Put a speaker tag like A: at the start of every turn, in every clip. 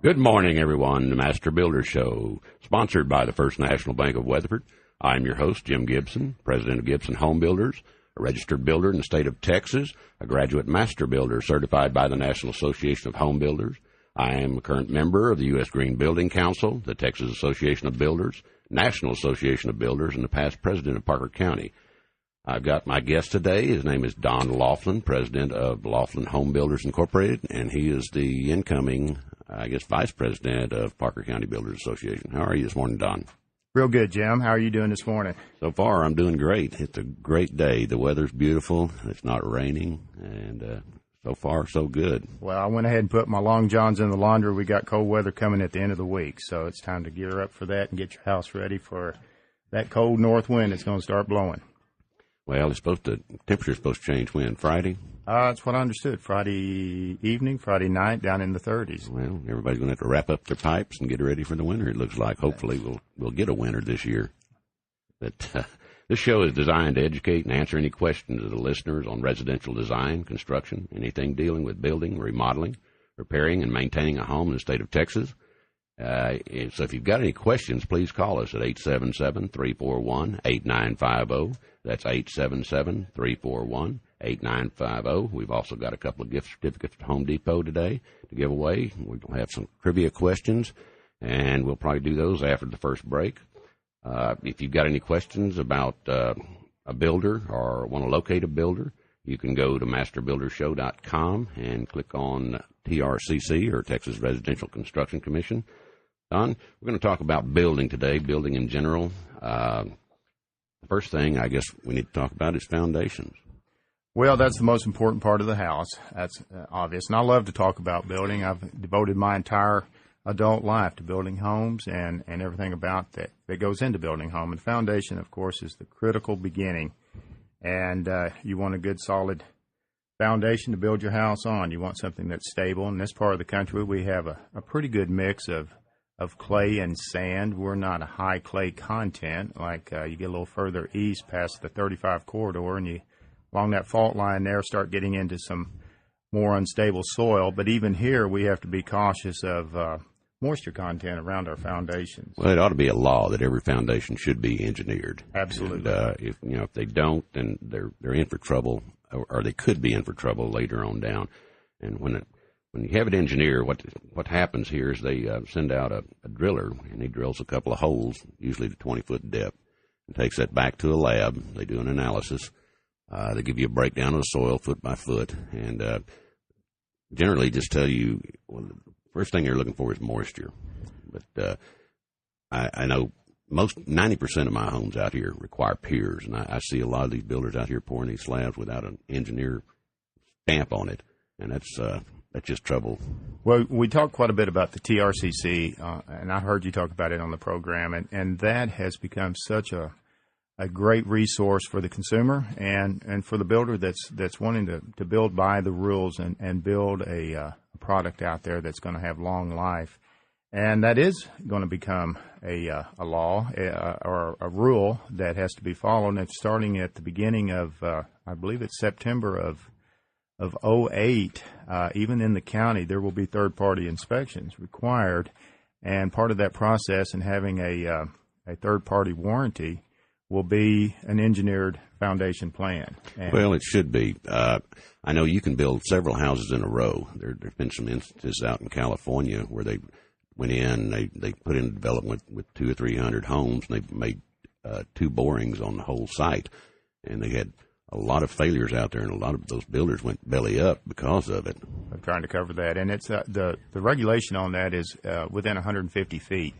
A: Good morning, everyone. The Master Builder Show, sponsored by the First National Bank of Weatherford. I'm your host, Jim Gibson, president of Gibson Homebuilders, a registered builder in the state of Texas, a graduate master builder certified by the National Association of Home Builders. I am a current member of the U.S. Green Building Council, the Texas Association of Builders, National Association of Builders, and the past president of Parker County. I've got my guest today. His name is Don Laughlin, president of Laughlin Homebuilders Incorporated, and he is the incoming, vice president of Parker County Builders Association. How are you this morning, Don?
B: Real good, Jim. How are you doing this morning?
A: So far, I'm doing great. It's a great day. The weather's beautiful. It's not raining, and so far, so good.
B: Well, I went ahead and put my long johns in the laundry. We got cold weather coming at the end of the week, so it's time to gear up for that and get your house ready for that cold north wind that's going to start blowing.
A: Well, temperature's supposed to change when? Friday?
B: That's what I understood. Friday evening, Friday night, down in the 30s.
A: Well, everybody's going to have to wrap up their pipes and get ready for the winter, it looks like. Hopefully we'll get a winter this year. But this show is designed to educate and answer any questions of the listeners on residential design, construction, anything dealing with building, remodeling, repairing, and maintaining a home in the state of Texas. So if you've got any questions, please call us at 877-341-8950. That's 877-341-8950. We've also got a couple of gift certificates at Home Depot today to give away. We'll have some trivia questions, and we'll probably do those after the first break. If you've got any questions about a builder or want to locate a builder, you can go to masterbuildershow.com and click on TRCC, or Texas Residential Construction Commission. Don, we're going to talk about building today, building in general. The first thing I guess we need to talk about is foundations.
B: Well, that's the most important part of the house. That's obvious. And I love to talk about building. I've devoted my entire adult life to building homes and everything about that goes into building a home. And foundation, of course, is the critical beginning. And you want a good, solid foundation to build your house on. You want something that's stable. In this part of the country, we have a pretty good mix of clay and sand. We're not a high clay content. Like you get a little further east past the 35 corridor, and you along that fault line there start getting into some more unstable soil. But even here, we have to be cautious of moisture content around our foundations.
A: Well, it ought to be a law that every foundation should be engineered.
B: Absolutely.
A: And, if they don't, then they're in for trouble, or they could be in for trouble later on down. And when you have it engineered, what happens here is they send out a driller, and he drills a couple of holes, usually to 20-foot depth, and takes that back to a lab. They do an analysis. They give you a breakdown of the soil foot by foot, and generally just tell you, well, the first thing you're looking for is moisture. But I know 90% of my homes out here require piers, and I see a lot of these builders out here pouring these slabs without an engineer stamp on it, and that's just trouble.
B: Well, we talked quite a bit about the TRCC, and I heard you talk about it on the program, and that has become such a great resource for the consumer and for the builder that's wanting to build by the rules and build a product out there that's going to have long life. And that is going to become a law or a rule that has to be followed. And it's starting at the beginning of, I believe it's September of 2008. Even in the county, there will be third-party inspections required. And part of that process and having a third-party warranty will be an engineered foundation plan.
A: Well, it should be. I know you can build several houses in a row. There have been some instances out in California where they went in, they put in development with 200 or 300 homes, and they made 2 borings on the whole site. And they had a lot of failures out there, and a lot of those builders went belly up because of it.
B: I'm trying to cover that. And it's the regulation on that is within 150 feet.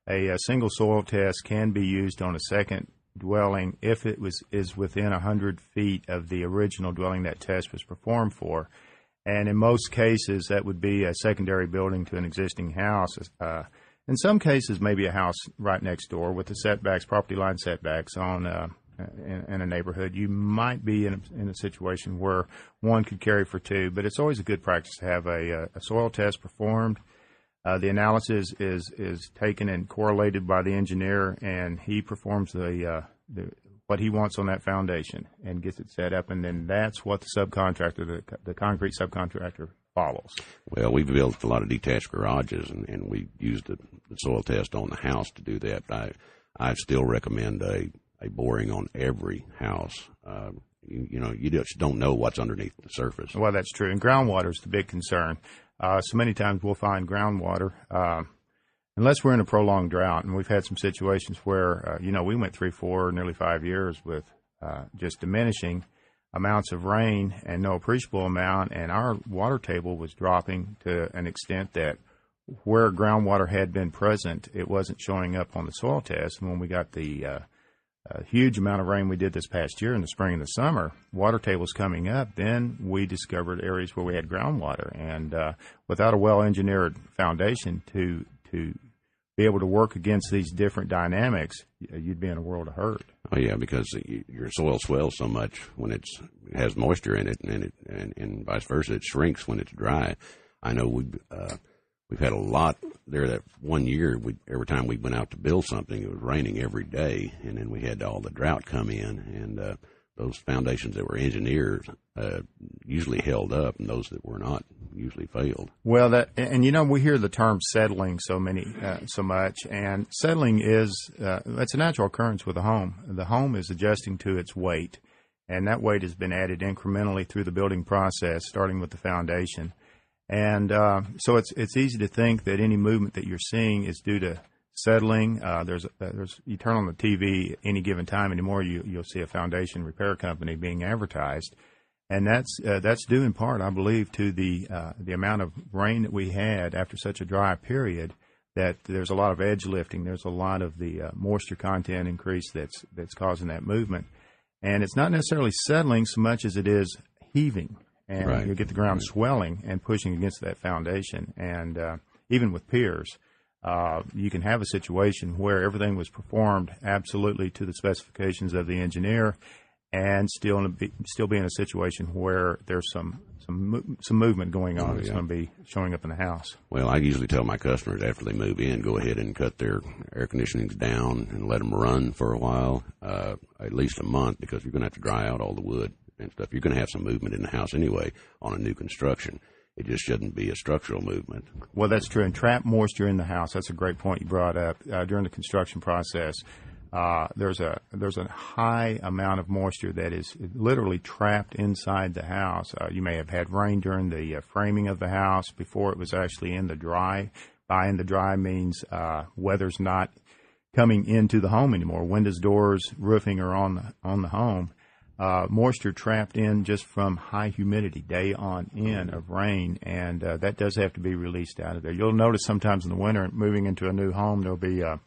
B: A single soil test can be used on a second dwelling if it is within 100 feet of the original dwelling that test was performed for. And in most cases, that would be a secondary building to an existing house. In some cases, maybe a house right next door with the setbacks, property line setbacks on in a neighborhood. You might be in a situation where one could carry for 2, but it's always a good practice to have a soil test performed. The analysis is taken and correlated by the engineer, and he performs what he wants on that foundation and gets it set up, and then that's what the subcontractor, the concrete subcontractor, follows.
A: Well, we've built a lot of detached garages, and we used the soil test on the house to do that. I still recommend a boring on every house. You just don't know what's underneath the surface.
B: Well, that's true. And groundwater is the big concern. So many times we'll find groundwater, unless we're in a prolonged drought, and we've had some situations where, we went 3, 4, nearly 5 years with just diminishing amounts of rain and no appreciable amount, and our water table was dropping to an extent that where groundwater had been present, it wasn't showing up on the soil test. And when we got the huge amount of rain we did this past year in the spring and the summer, water tables coming up, then we discovered areas where we had groundwater. And without a well-engineered foundation to be able to work against these different dynamics, you'd be in a world of hurt.
A: Oh yeah, because your soil swells so much when it has moisture in it, and vice versa, it shrinks when it's dry. I know we've had a lot there. That one year, every time we went out to build something, it was raining every day, and then we had all the drought come in, and those foundations that were engineered usually held up, and those that were not usually failed.
B: Well, we hear the term settling so much, and settling is that's a natural occurrence with a home. The home is adjusting to its weight, and that weight has been added incrementally through the building process, starting with the foundation. And so it's easy to think that any movement that you're seeing is due to settling. You turn on the TV any given time anymore, you'll see a foundation repair company being advertised, and that's due in part, I believe, to the amount of rain that we had after such a dry period. That there's a lot of edge lifting. There's a lot of the moisture content increase that's causing that movement, and it's not necessarily settling so much as it is heaving. And
A: right.
B: You get the ground swelling and pushing against that foundation. And even with piers, you can have a situation where everything was performed absolutely to the specifications of the engineer, and still be in a situation where there's some movement going on that's going to be showing up in the house.
A: Well, I usually tell my customers after they move in, go ahead and cut their air conditionings down and let them run for a while, at least a month, because you're going to have to dry out all the wood and stuff. You're going to have some movement in the house anyway on a new construction. It just shouldn't be a structural movement.
B: Well, that's true. And trap moisture in the house, that's a great point you brought up. During the construction process, there's a high amount of moisture that is literally trapped inside the house. You may have had rain during the framing of the house before it was actually in the dry. By in the dry means weather's not coming into the home anymore. Windows, doors, roofing are on the home. Moisture trapped in just from high humidity day on end of rain, and that does have to be released out of there. You'll notice sometimes in the winter, moving into a new home, there'll be a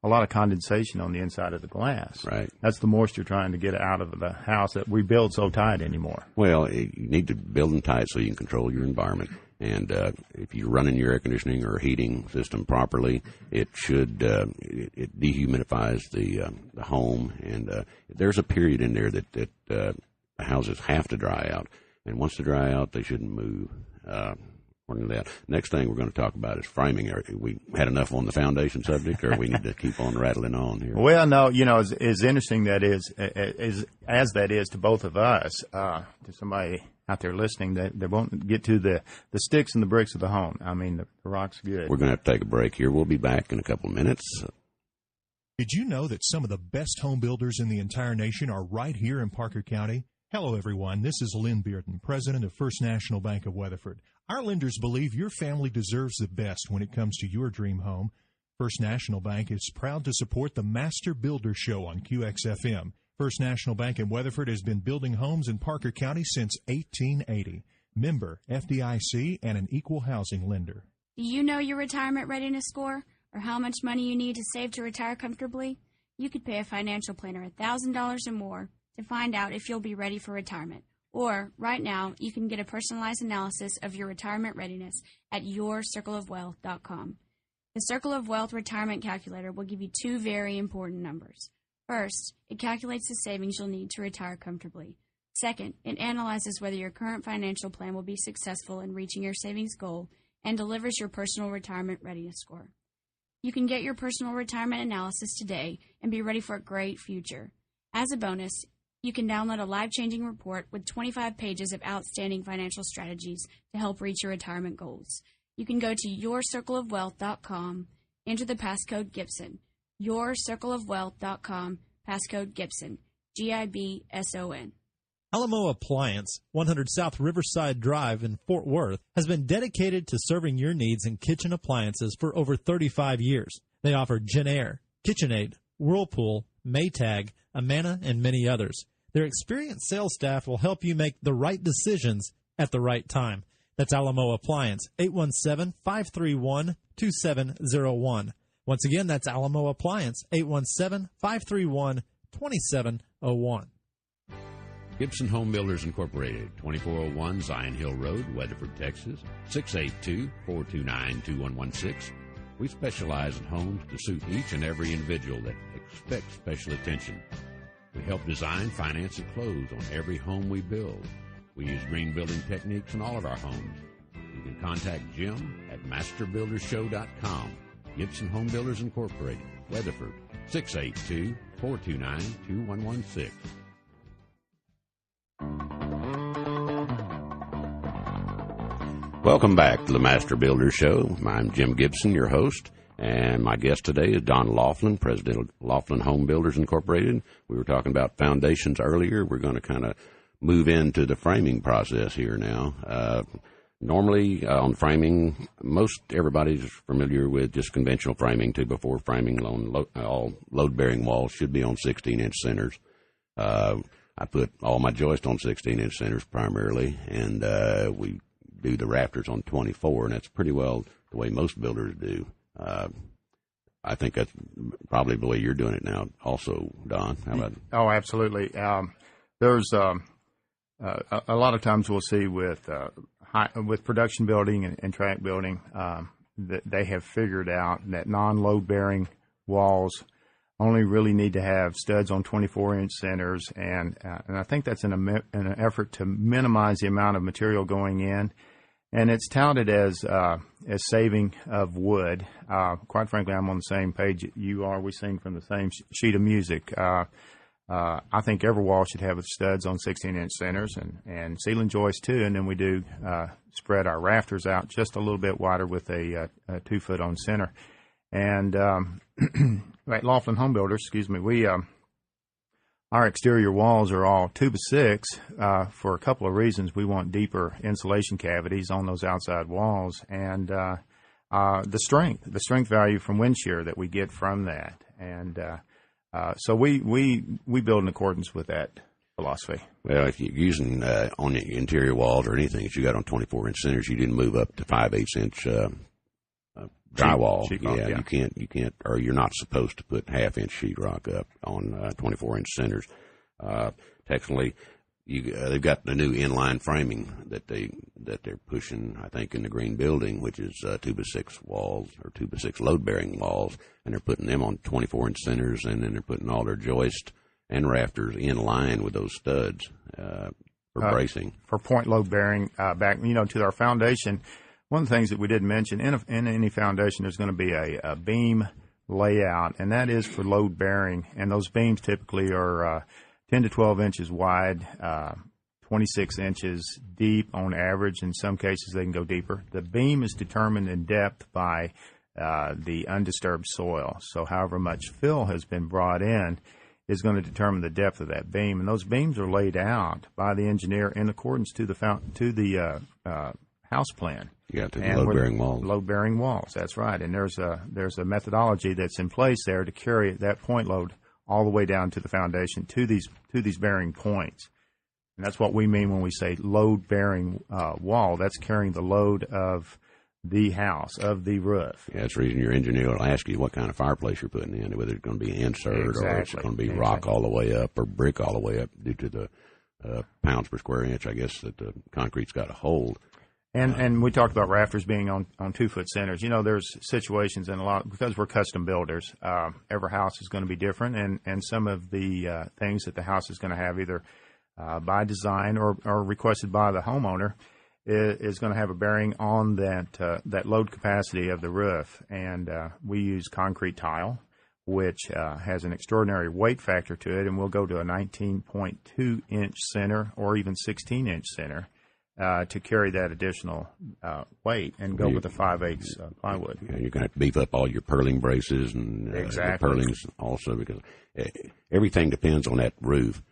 B: lot of condensation on the inside of the glass.
A: Right.
B: That's the moisture trying to get out of the house that we build so tight anymore.
A: Well, you need to build them tight so you can control your environment. And if you're running your air conditioning or heating system properly, it should it dehumidifies the home. And there's a period in there that the houses have to dry out. And once they dry out, they shouldn't move. According to that. Next thing we're going to talk about is framing. We had enough on the foundation subject, or we need to keep on rattling on here?
B: Well, no, as interesting that is, as that is to both of us, to somebody out there listening, they won't get to the sticks and the bricks of the home. I mean, the rock's good.
A: We're going to have to take a break here. We'll be back in a couple of minutes.
C: Did you know that some of the best home builders in the entire nation are right here in Parker County? Hello, everyone. This is Lynn Bearden, president of First National Bank of Weatherford. Our lenders believe your family deserves the best when it comes to your dream home. First National Bank is proud to support the Master Builder Show on QXFM. First National Bank in Weatherford has been building homes in Parker County since 1880. Member FDIC and an equal housing lender.
D: Do you know your retirement readiness score, or how much money you need to save to retire comfortably? You could pay a financial planner $1,000 or more to find out if you'll be ready for retirement. Or, right now, you can get a personalized analysis of your retirement readiness at yourcircleofwealth.com. The Circle of Wealth Retirement Calculator will give you two very important numbers. First, it calculates the savings you'll need to retire comfortably. Second, it analyzes whether your current financial plan will be successful in reaching your savings goal and delivers your personal retirement readiness score. You can get your personal retirement analysis today and be ready for a great future. As a bonus, you can download a life-changing report with 25 pages of outstanding financial strategies to help reach your retirement goals. You can go to yourcircleofwealth.com, enter the passcode Gibson, yourcircleofwealth.com, passcode Gibson, Gibson.
E: Alamo Appliance, 100 South Riverside Drive in Fort Worth, has been dedicated to serving your needs in kitchen appliances for over 35 years. They offer Genair, KitchenAid, Whirlpool, Maytag, Amana, and many others. Their experienced sales staff will help you make the right decisions at the right time. That's Alamo Appliance, 817-531-2701. Once again, that's Alamo Appliance, 817-531-2701.
A: Gibson Homebuilders Incorporated, 2401 Zion Hill Road, Weatherford, Texas, 682-429-2116. We specialize in homes to suit each and every individual that expects special attention. We help design, finance, and close on every home we build. We use green building techniques in all of our homes. You can contact Jim at masterbuildershow.com. Gibson Homebuilders Incorporated, Weatherford, 682-429-2116. Welcome back to the Master Builder Show. I'm Jim Gibson, your host, and my guest today is Don Laughlin, president of Laughlin Homebuilders Incorporated. We were talking about foundations earlier. We're going to kind of move into the framing process here now. Normally, on framing, most everybody's familiar with just conventional framing. 2x4 framing on all load-bearing walls should be on 16-inch centers. I put all my joists on 16-inch centers primarily, and we do the rafters on 24, and that's pretty well the way most builders do. I think that's probably the way you're doing it now also, Don. How about?
B: Oh, absolutely. There's a lot of times we'll see with production building and track building that they have figured out that non-load-bearing walls only really need to have studs on 24-inch centers, and I think that's in an effort to minimize the amount of material going in, and it's touted as saving of wood. Quite frankly, I'm on the same page you are. We sing from the same sheet of music. I think every wall should have studs on 16-inch centers and ceiling joists too, and then we do spread our rafters out just a little bit wider with a 2-foot on center. And at Laughlin Homebuilders, we our exterior walls are all 2x6 for a couple of reasons. We want deeper insulation cavities on those outside walls, and the strength value from wind shear that we get from that, and so we build in accordance with that philosophy.
A: Well, if you're using on the interior walls or anything that you got on 24-inch centers, you didn't move up to 5/8-inch drywall.
B: Yeah.
A: You can't, or you're not supposed to put half-inch sheetrock up on 24-inch centers. Technically, they've got the new inline framing that they're pushing, I think, in the green building, which is 2x6 walls or 2x6 load-bearing walls, and they're putting them on 24-inch centers, and then they're putting all their joists and rafters in line with those studs for bracing.
B: For point load-bearing back, to our foundation. One of the things that we didn't mention, in any foundation, there's going to be a beam layout, and that is for load bearing. And those beams typically are 10 to 12 inches wide, 26 inches deep on average. In some cases, they can go deeper. The beam is determined in depth by the undisturbed soil. So however much fill has been brought in is going to determine the depth of that beam. And those beams are laid out by the engineer in accordance to the house plan.
A: Yeah, to the load-bearing walls.
B: Load-bearing walls, that's right. And there's a methodology that's in place there to carry that point load all the way down to the foundation to these bearing points. And that's what we mean when we say load-bearing wall. That's carrying the load of the house, of the roof.
A: Yeah, that's the reason your engineer will ask you what kind of fireplace you're putting in, whether it's going to be insert or it's going to be rock all the way up or brick all the way up due to the pounds per square inch, I guess, that the concrete's got to hold.
B: And we talked about rafters being on 2-foot centers. There's situations and a lot, because we're custom builders, every house is going to be different, and some of the things that the house is going to have either by design or requested by the homeowner is going to have a bearing on that load capacity of the roof. And we use concrete tile, which has an extraordinary weight factor to it, and we'll go to a 19.2-inch center or even 16-inch center to carry that additional weight and go with the 5/8 plywood.
A: Yeah, you're going to have to beef up all your purling braces and
B: exactly.
A: the purlings also, because everything depends on that roof.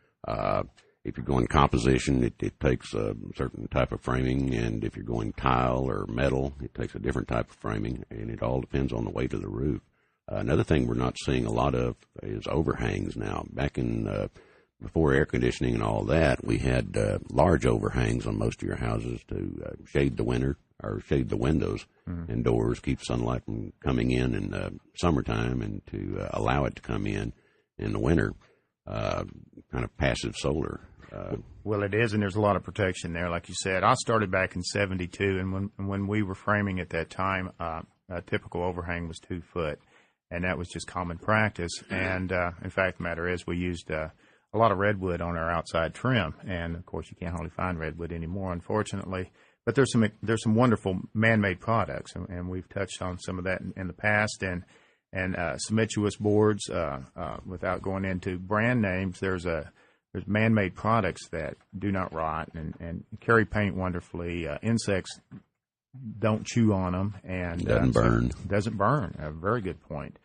A: If you're going composition, it takes a certain type of framing, and if you're going tile or metal, it takes a different type of framing, and it all depends on the weight of the roof. Another thing we're not seeing a lot of is overhangs now. Back in before air conditioning and all that, we had large overhangs on most of your houses to shade the winter or shade the windows and doors, keep sunlight from coming in the summertime, and to allow it to come in the winter. Kind of passive solar.
B: Well, it is, and there's a lot of protection there. Like you said, I started back in '72, and when we were framing at that time, a typical overhang was 2 foot, and that was just common practice. And in fact, the matter is, we used a lot of redwood on our outside trim, and of course, you can't hardly find redwood anymore, unfortunately. But there's some wonderful man-made products, and we've touched on some of that in the past, and cementuous boards. Without going into brand names, there's man-made products that do not rot and carry paint wonderfully. Insects don't chew on them, and doesn't burn. A very good point.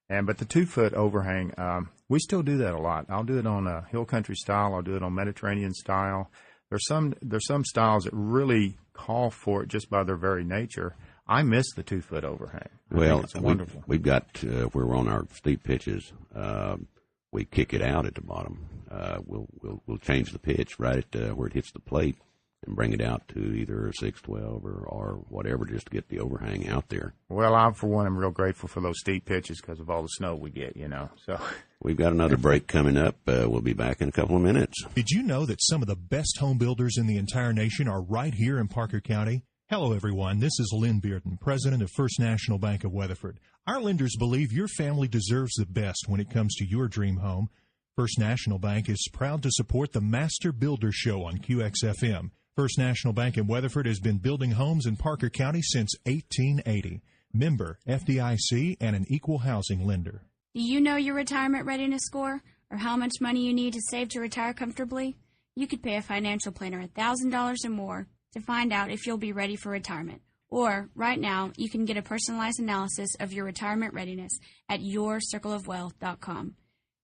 B: But the 2 foot overhang, we still do that a lot. I'll do it on a hill country style. I'll do it on Mediterranean style. There's some styles that really call for it just by their very nature. I miss the 2 foot overhang.
A: Well,
B: it's wonderful.
A: We've got where we're on our steep pitches. We kick it out at the bottom. We'll change the pitch right at where it hits the plate and bring it out to either a 612 or whatever, just to get the overhang out there.
B: Well, I, for one, am real grateful for those steep pitches because of all the snow we get, So
A: we've got another break coming up. We'll be back in a couple of minutes.
C: Did you know that some of the best home builders in the entire nation are right here in Parker County? Hello, everyone. This is Lynn Bearden, president of First National Bank of Weatherford. Our lenders believe your family deserves the best when it comes to your dream home. First National Bank is proud to support the Master Builder Show on QXFM. First National Bank in Weatherford has been building homes in Parker County since 1880. Member FDIC and an equal housing lender.
D: Do you know your retirement readiness score, or how much money you need to save to retire comfortably? You could pay a financial planner $1,000 or more to find out if you'll be ready for retirement. Or, right now, you can get a personalized analysis of your retirement readiness at yourcircleofwealth.com.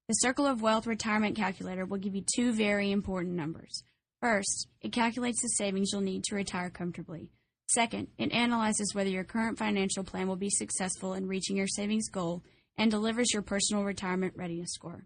D: The Circle of Wealth Retirement Calculator will give you 2 very important numbers. First, it calculates the savings you'll need to retire comfortably. Second, it analyzes whether your current financial plan will be successful in reaching your savings goal and delivers your personal retirement readiness score.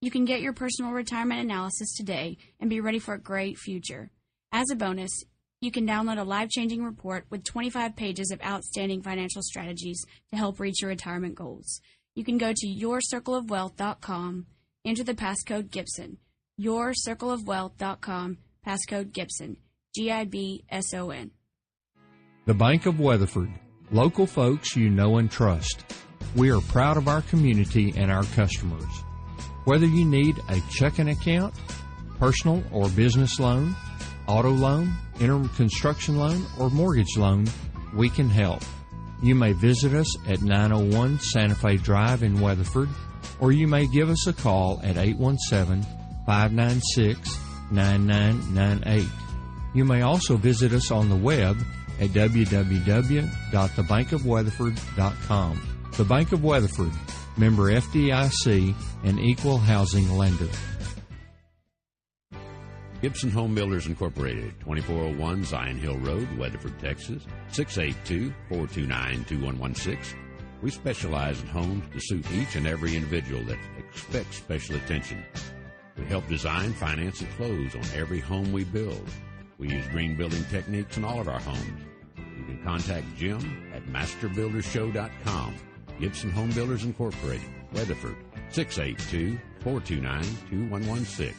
D: You can get your personal retirement analysis today and be ready for a great future. As a bonus, you can download a life-changing report with 25 pages of outstanding financial strategies to help reach your retirement goals. You can go to yourcircleofwealth.com, enter the passcode Gibson. yourcircleofwealth.com, passcode Gibson, GIBSON.
F: The Bank of Weatherford, local folks you know and trust. We are proud of our community and our customers. Whether you need a checking account, personal or business loan, auto loan, interim construction loan, or mortgage loan, we can help. You may visit us at 901 Santa Fe Drive in Weatherford, or you may give us a call at 817-596-9998. You may also visit us on the web at www.thebankofweatherford.com. The Bank of Weatherford, member FDIC, and equal housing lender.
A: Gibson Homebuilders Incorporated, 2401 Zion Hill Road, Weatherford, Texas, 682-429-2116. We specialize in homes to suit each and every individual that expects special attention. We help design, finance, and close on every home we build. We use green building techniques in all of our homes. You can contact Jim at masterbuildershow.com. Gibson Homebuilders Incorporated, Weatherford, 682-429-2116.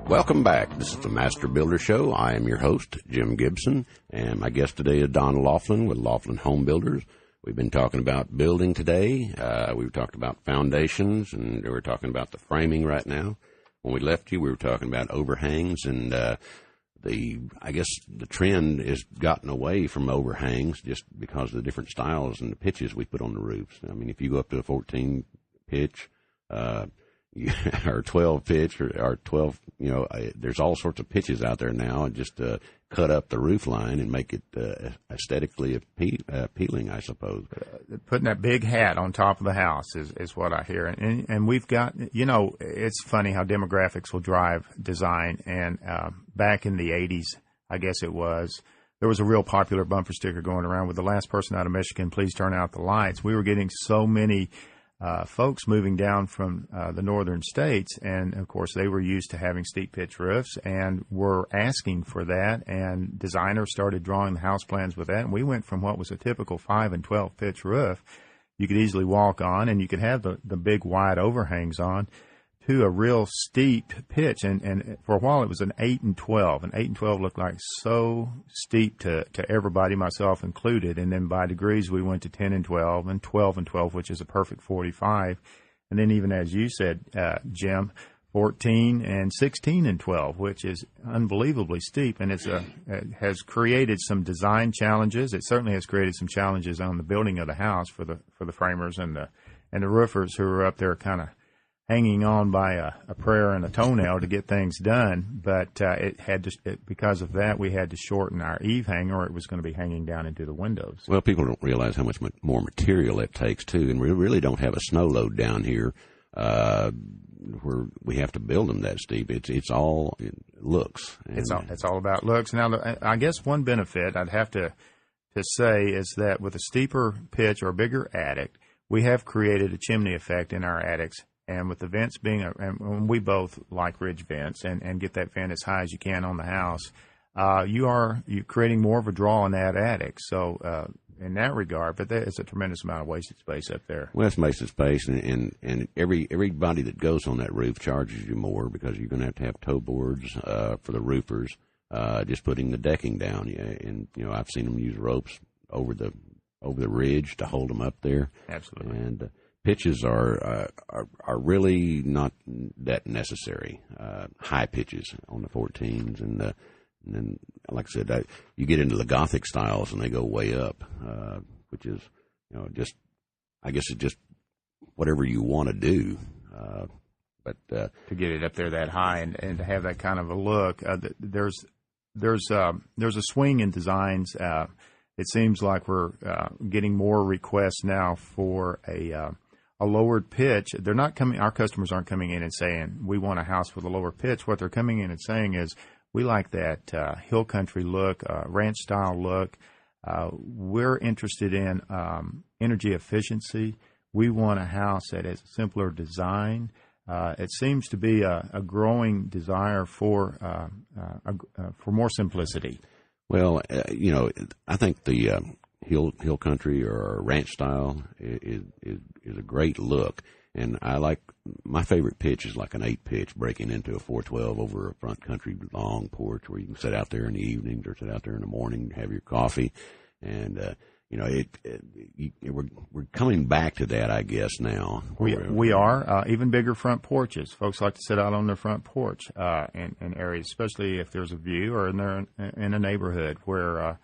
A: Welcome back. This is the Master Builder Show. I am your host, Jim Gibson, and my guest today is Don Laughlin with Laughlin Home Builders. We've been talking about building today. We've talked about foundations, and we're talking about the framing right now. When we left you, we were talking about overhangs, and I guess the trend has gotten away from overhangs just because of the different styles and the pitches we put on the roofs. I mean, if you go up to a 14 pitch, or 12 pitch or 12, there's all sorts of pitches out there now, and just cut up the roof line and make it aesthetically appealing, I suppose.
B: Putting that big hat on top of the house is what I hear. And we've got, it's funny how demographics will drive design. And back in the 80s, I guess it was, there was a real popular bumper sticker going around with the last person out of Michigan, please turn out the lights. We were getting so many folks moving down from the northern states, and of course they were used to having steep pitch roofs and were asking for that, and designers started drawing the house plans with that, and we went from what was a typical 5 and 12 pitch roof you could easily walk on and you could have the big wide overhangs on, to a real steep pitch, and for a while it was an 8 and 12, and 8 and 12 looked like so steep to everybody, myself included, and then by degrees we went to 10 and 12 and 12 and 12, which is a perfect 45, and then even as you said, Jim, 14 and 16 and 12, which is unbelievably steep, and it has created some design challenges. It certainly has created some challenges on the building of the house for the framers and the roofers who are up there kind of hanging on by a prayer and a toenail to get things done, but because of that, we had to shorten our eave hanger, or it was going to be hanging down into the windows.
A: Well, people don't realize how much more material it takes, too, and we really don't have a snow load down here where we have to build them that steep. It's all looks.
B: It's all about looks. Now, I guess one benefit I'd have to say is that with a steeper pitch or a bigger attic, we have created a chimney effect in our attics. And with the vents being, and we both like ridge vents and get that vent as high as you can on the house, you're creating more of a draw in that attic. So in that regard, but there's a tremendous amount of wasted space up there.
A: Well, it's wasted space, and everybody that goes on that roof charges you more because you're going to have toe boards for the roofers, just putting the decking down. Yeah, and I've seen them use ropes over the ridge to hold them up there.
B: Absolutely. And
A: pitches are really not that necessary. High pitches on the 14s, and then, like I said, you get into the Gothic styles, and they go way up, which is, I guess it's just whatever you want to do. But
B: to get it up there that high and to have that kind of a look, there's a swing in designs. It seems like we're getting more requests now for a lowered pitch. They're not coming. Our customers aren't coming in and saying we want a house with a lower pitch. What they're coming in and saying is we like that hill country look, ranch style look. We're interested in energy efficiency. We want a house that has a simpler design. It seems to be a growing desire for more simplicity.
A: Well, I think the hill country or ranch style is a great look, and I like my favorite pitch is like an 8 pitch breaking into a 412 over a front country long porch where you can sit out there in the evenings or sit out there in the morning, have your coffee, and we're coming back to that, I guess now.
B: We are even bigger front porches. Folks like to sit out on their front porch in areas, especially if there's a view or they're in a neighborhood where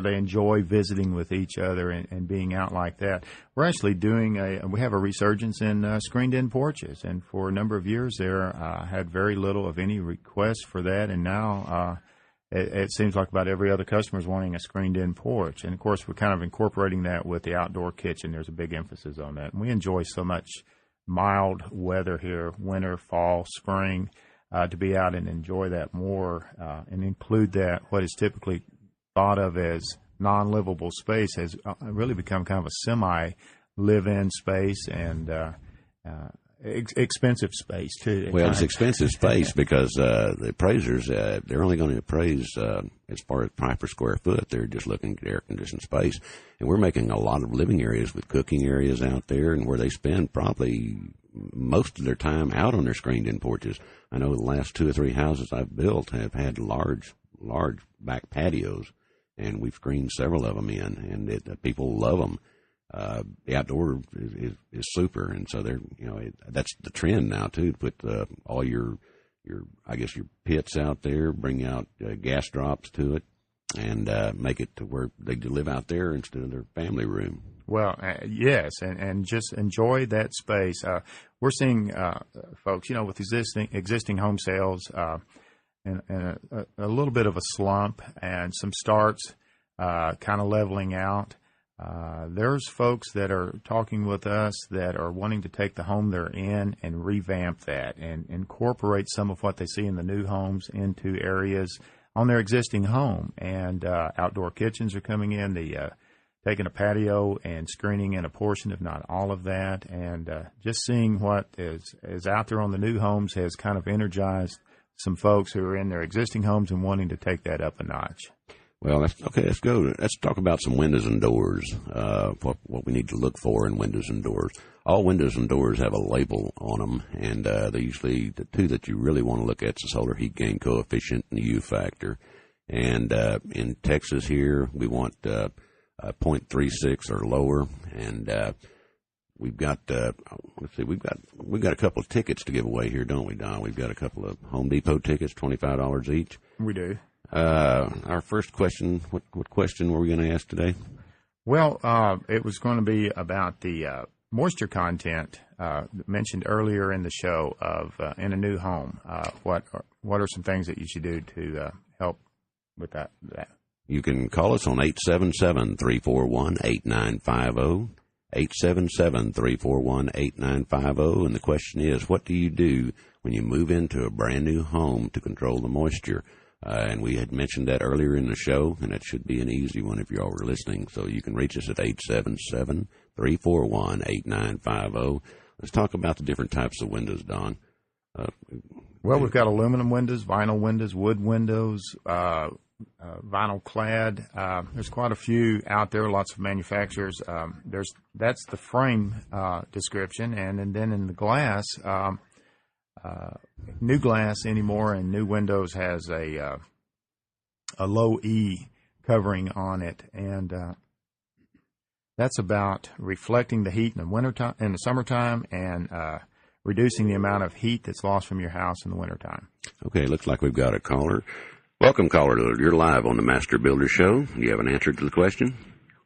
B: they enjoy visiting with each other and being out like that. We're actually we have a resurgence in screened-in porches, and for a number of years there, had very little of any requests for that, and now it seems like about every other customer is wanting a screened-in porch. And, of course, we're kind of incorporating that with the outdoor kitchen. There's a big emphasis on that. And we enjoy so much mild weather here, winter, fall, spring, to be out and enjoy that more and include that what is typically thought of as non-livable space has really become kind of a semi-live-in space and expensive space, too.
A: Well, it's expensive space because the appraisers, they're only going to appraise as far as price per square foot. They're just looking at air-conditioned space. And we're making a lot of living areas with cooking areas out there and where they spend probably most of their time out on their screened-in porches. I know the last 2 or 3 houses I've built have had large back patios, and we've screened several of them in, and people love them. The outdoor is super, and so they're that's the trend now too. To put all your I guess your pits out there, bring out gas drops to it, and make it to where they live out there instead of their family room.
B: Well, yes, and just enjoy that space. We're seeing folks, with existing home sales and a little bit of a slump and some starts kind of leveling out. There's folks that are talking with us that are wanting to take the home they're in and revamp that and incorporate some of what they see in the new homes into areas on their existing home. And outdoor kitchens are coming in, taking a patio and screening in a portion, if not all of that. And just seeing what is out there on the new homes has kind of energized some folks who are in their existing homes and wanting to take that up a notch.
A: Well, let's go. Let's talk about some windows and doors, what we need to look for in windows and doors. All windows and doors have a label on them, and they usually, the two that you really want to look at is the solar heat gain coefficient and the U factor. And in Texas here, we want 0.36 or lower, and we've got we've got a couple of tickets to give away here, don't we, Don? We've got a couple of Home Depot tickets, $25 each.
B: We do.
A: Our first question, what question were we going to ask today?
B: Well, it was going to be about the moisture content mentioned earlier in the show of in a new home. What are some things that you should do to help with that?
A: You can call us on 877-341-8950, 877-341-8950, and the question is, what do you do when you move into a brand new home to control the moisture? And we had mentioned that earlier in the show, and it should be an easy one if you all were listening. So you can reach us at 877-341-8950. Let's talk about the different types of windows, Don.
B: Well, we've got aluminum windows, vinyl windows, wood windows, vinyl clad. There's quite a few out there, lots of manufacturers. That's the frame description, and then in the glass, new glass anymore and new windows has a low E covering on it, and that's about reflecting the heat in the wintertime, in the summertime, and reducing the amount of heat that's lost from your house in the wintertime.
A: Okay, looks like we've got a caller. Welcome, caller. You're live on the Master Builder Show. Do you have an answer to the question?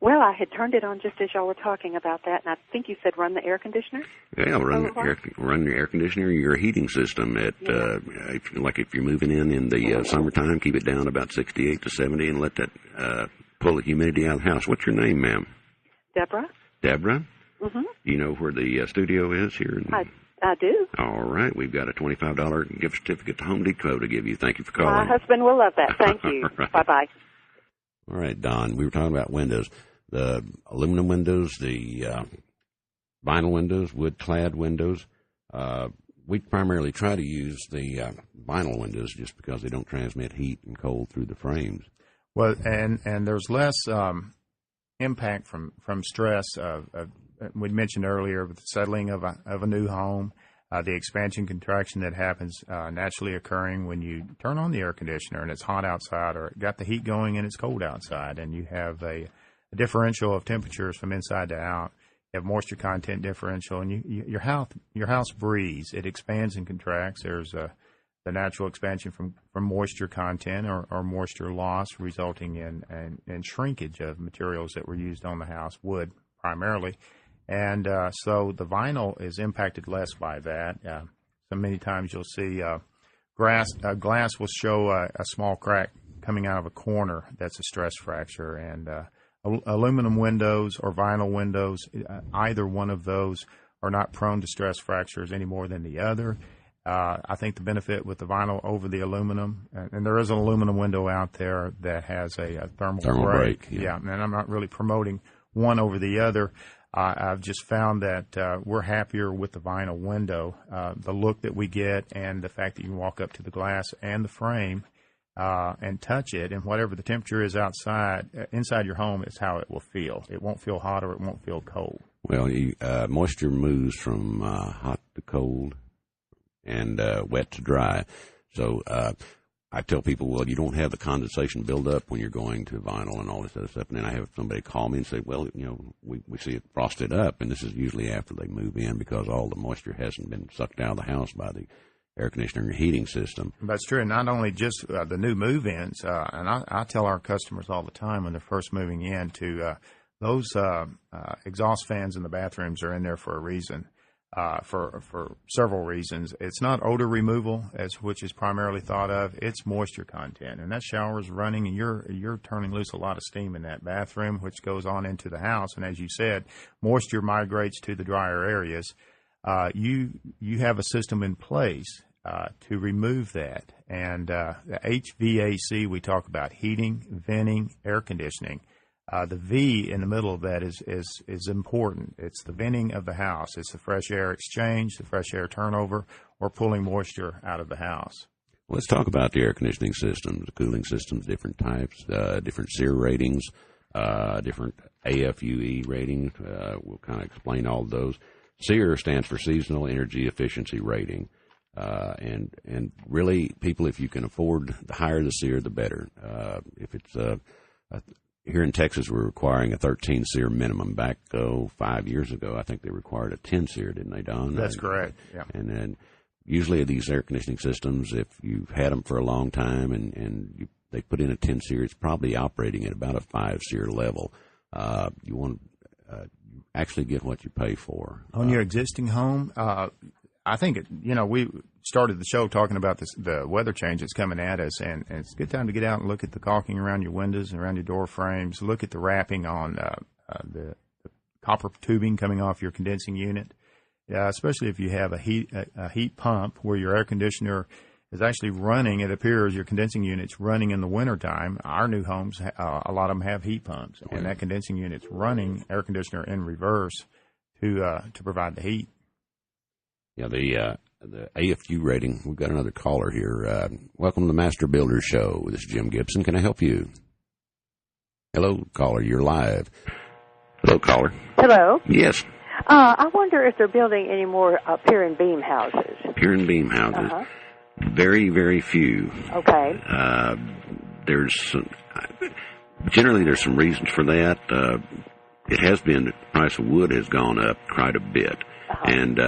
G: Well, I had turned it on just as y'all were talking about that, and I think you said run the air conditioner?
A: Yeah, run your air conditioner, your heating system. If you're moving in the summertime, keep it down about 68 to 70 and let that pull the humidity out of the house. What's your name, ma'am?
G: Deborah.
A: Deborah?
G: Mm-hmm.
A: You know where the studio is here?
G: I do.
A: All right. We've got a $25 gift certificate to Home Depot to give you. Thank you for calling.
G: My husband will love that. Thank you.
A: Right.
G: Bye-bye.
A: All right, Don. We were talking about windows. The aluminum windows, the vinyl windows, wood-clad windows. We primarily try to use the vinyl windows just because they don't transmit heat and cold through the frames.
B: Well, and there's less impact from stress. We mentioned earlier with the settling of a new home, the expansion contraction that happens naturally occurring when you turn on the air conditioner and it's hot outside, or got the heat going and it's cold outside, and you have a differential of temperatures from inside to out. You have moisture content differential, and your house breathes. It expands and contracts. There's the natural expansion from moisture content or moisture loss, resulting in shrinkage of materials that were used on the house, wood primarily. And so the vinyl is impacted less by that. So many times you'll see glass will show a small crack coming out of a corner. That's a stress fracture. And aluminum windows or vinyl windows, either one of those are not prone to stress fractures any more than the other. I think the benefit with the vinyl over the aluminum, and there is an aluminum window out there that has a thermal break. Yeah, and I'm not really promoting one over the other. I've just found that we're happier with the vinyl window. The look that we get and the fact that you can walk up to the glass and the frame and touch it, and whatever the temperature is outside, inside your home is how it will feel. It won't feel hot or it won't feel cold.
A: Well, moisture moves from hot to cold and wet to dry. So I tell people, well, you don't have the condensation build up when you're going to vinyl and all this other stuff. And then I have somebody call me and say, well, we see it frosted up, and this is usually after they move in because all the moisture hasn't been sucked out of the house by the air conditioning or heating system.
B: That's true. And not only just the new move-ins, and I tell our customers all the time when they're first moving in to those exhaust fans in the bathrooms are in there for a reason, for several reasons. It's not odor removal, which is primarily thought of. It's moisture content. And that shower is running, and you're turning loose a lot of steam in that bathroom, which goes on into the house. And as you said, moisture migrates to the drier areas. You have a system in place to remove that. And the HVAC, we talk about heating, venting, air conditioning. The V in the middle of that is important. It's the venting of the house. It's the fresh air exchange, the fresh air turnover, or pulling moisture out of the house.
A: Let's talk about the air conditioning systems, the cooling systems, different types, different SEER ratings, different AFUE ratings. We'll kind of explain all of those. SEER stands for Seasonal Energy Efficiency Rating. And really, people, if you can afford, the higher the SEER, the better. If it's here in Texas, we're requiring a 13 SEER minimum. Back 5 years ago, I think they required a 10 SEER, didn't they, Don?
B: That's correct. Yeah.
A: And then usually these air conditioning systems, if you've had them for a long time and they put in a 10 SEER, it's probably operating at about a 5 SEER level. You want to actually get what you pay for.
B: On your existing home, I think, we started the show talking about the weather change that's coming at us, and it's a good time to get out and look at the caulking around your windows and around your door frames. Look at the wrapping on the copper tubing coming off your condensing unit, especially if you have a heat pump where your air conditioner is actually running. It appears your condensing unit's running in the wintertime. Our new homes, a lot of them have heat pumps, and that condensing unit's running air conditioner in reverse to provide the heat.
A: Yeah, the AFU rating. We've got another caller here. Welcome to the Master Builders Show. This is Jim Gibson. Can I help you? Hello, caller. You're live. Hello, caller.
G: Hello.
A: Yes.
G: I wonder if they're building any more pier and beam houses.
A: Pier and beam houses.
G: Uh-huh.
A: Very, very few.
G: Okay.
A: Generally there's some reasons for that. It has been, the price of wood has gone up quite a bit. Uh-huh. And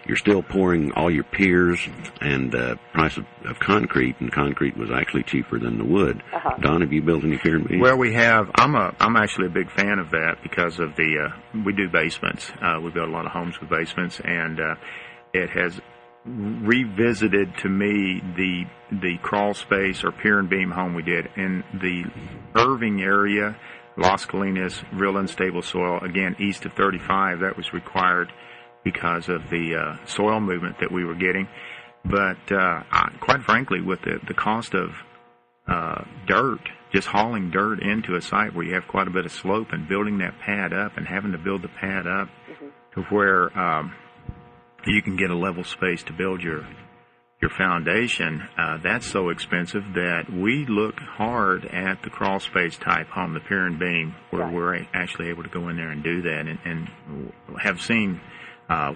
A: you're still pouring all your piers, and price of concrete, and concrete was actually cheaper than the wood. Uh-huh. Don, have you built any pier and beam?
B: Well, we have. I'm actually a big fan of that because of we do basements. We build a lot of homes with basements, and it has revisited to me the crawl space or pier and beam home we did in the Irving area, Las Colinas, real unstable soil. Again, east of 35, that was required because of the soil movement that we were getting. But quite frankly, with the cost of dirt, just hauling dirt into a site where you have quite a bit of slope and building that pad up and having to build the pad up to where you can get a level space to build your foundation, that's so expensive that we look hard at the crawl space type home, the pier and beam, where we're actually able to go in there and do that, and have seen